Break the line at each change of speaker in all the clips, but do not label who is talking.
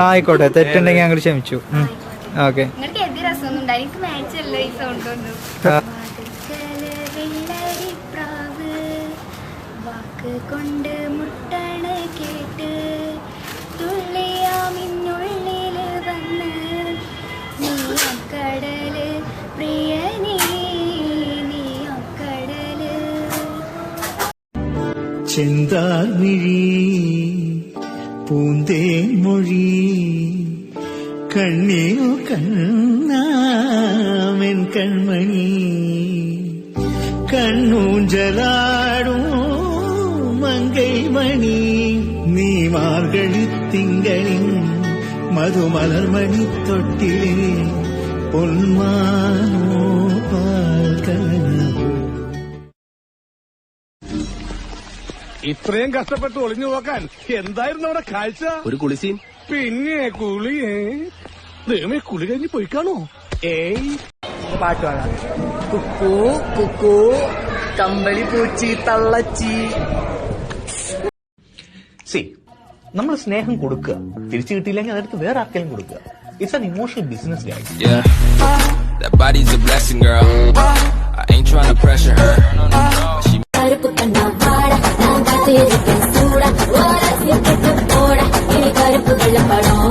ആയിക്കോട്ടെ, തെറ്റുണ്ടെങ്കിൽ ഞങ്ങൾ ക്ഷമിച്ചു. ഓക്കെ.
കൊണ്ട് മുട്ടണ കേട്ട് തുള്ളിയാമിന്നുള്ളിൽ വന്ന് നീ അക്കടല് പ്രിയനീ നീ അക്കടല്.
ചെന്താർമിഴി പൂന്തേൻ മൊഴി കണ്ണിനു കണ്ണാമെൻ കൺമണി കണ്ണൂഞ്ചലാടും മങ്കൈ മണി നീ മാർഗഴി തിങ്കളിൻ മധുമലർമണി തൊട്ടിലേ പൊന്മാനോ പാൽക്കലനോ.
ഇത്രയും കഷ്ടപ്പെട്ട് ഒളിഞ്ഞു നോക്കാൻ എന്തായിരുന്നു അവിടെ കാഴ്ച? ഒരു കുളിസീൻ. പിന്നെ കുളിയേ ദൈവമേ, കുളി കഴിഞ്ഞ് പോയിക്കാണോ?
പാട്ട് പാടാം. കുക്കു കുക്കു കമ്പളി പൂച്ചി തള്ളച്ചി.
നമ്മൾ സ്നേഹം കൊടുക്കുക, തിരിച്ചു കിട്ടിയില്ലെങ്കിൽ അതെടുത്ത് വേറെ ആർക്കെങ്കിലും കൊടുക്കുക. It's an emotional business guys.
That body's a blessing, girl. I ain't trying to pressure her.
கருப்பு கண்ணா வாடா நான் காத்திருப்பேன் சூடா ஓரசிட்டு போடா இனி கருப்பு வெள்ளப்படம்.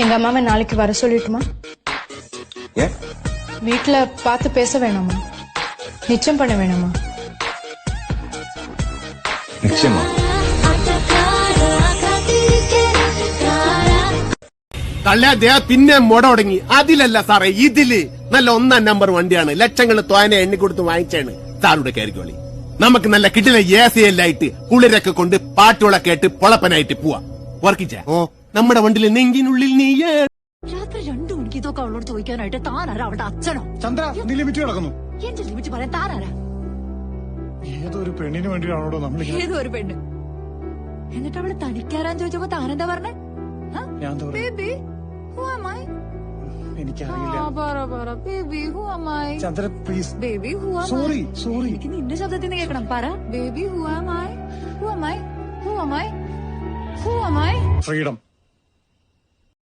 எங்க அம்மாவை நாளைக்கு வர சொல்லிட்டுமா? வீட்டுல பார்த்து பேச வேணாமா? நிச்சயம் பண்ண வேணாமா?
നിശ്ചയമാ.
തള്ളേ പിന്നെ മുട തുടങ്ങി. അതിലല്ല സാറേ, ഇതില് നല്ല 1-ാം നമ്പർ വണ്ടിയാണ്. ലക്ഷങ്ങൾ തോനെ എണ്ണി കൊടുത്ത് വാങ്ങിച്ചാണ്. സാറുടെ കയറിക്കോളി. നമുക്ക് നല്ല കിട്ടില്ല AC എല്ലായിട്ട് കുളിരൊക്കെ കൊണ്ട് പാട്ടുകളെ കേട്ട് പൊളപ്പനായിട്ട് പോവാ. വർക്കിച്ച നമ്മുടെ വണ്ടിയിലെ നെഞ്ചിനുള്ളിൽ നീ
രാത്രി 2 മണിക്ക് ഇതൊക്കെ അവളോട് ചോദിക്കാനായിട്ട് താനാരാ അവളുടെ അച്ഛനോ?
ചന്ദ്ര, നീ ലിമിറ്റ് കിടക്കുന്നു.
എന്റെ ലിമിറ്റ് പറയാൻ താനാരാ?
ഏതൊരു പെണ്ണിന് വേണ്ടിയാണോ നമ്മൾ?
ഏതൊരു പെണ്ണ്? എന്നിട്ട് അവള് തനിക്കാരാൻ ചോദിച്ചപ്പോ താനെന്താ പറഞ്ഞേ? Baby who am I?
എനിക്കറിയില്ല.
Baby who am I?
Chandra please.
Baby who am I?
Sorry.
എനിക്ക് നിന്റെ ശബ്ദത്തിൽ നിന്ന് കേൾക്കണം. പറ baby who am I? Who am I? Who am I? Who am I?
Freedom.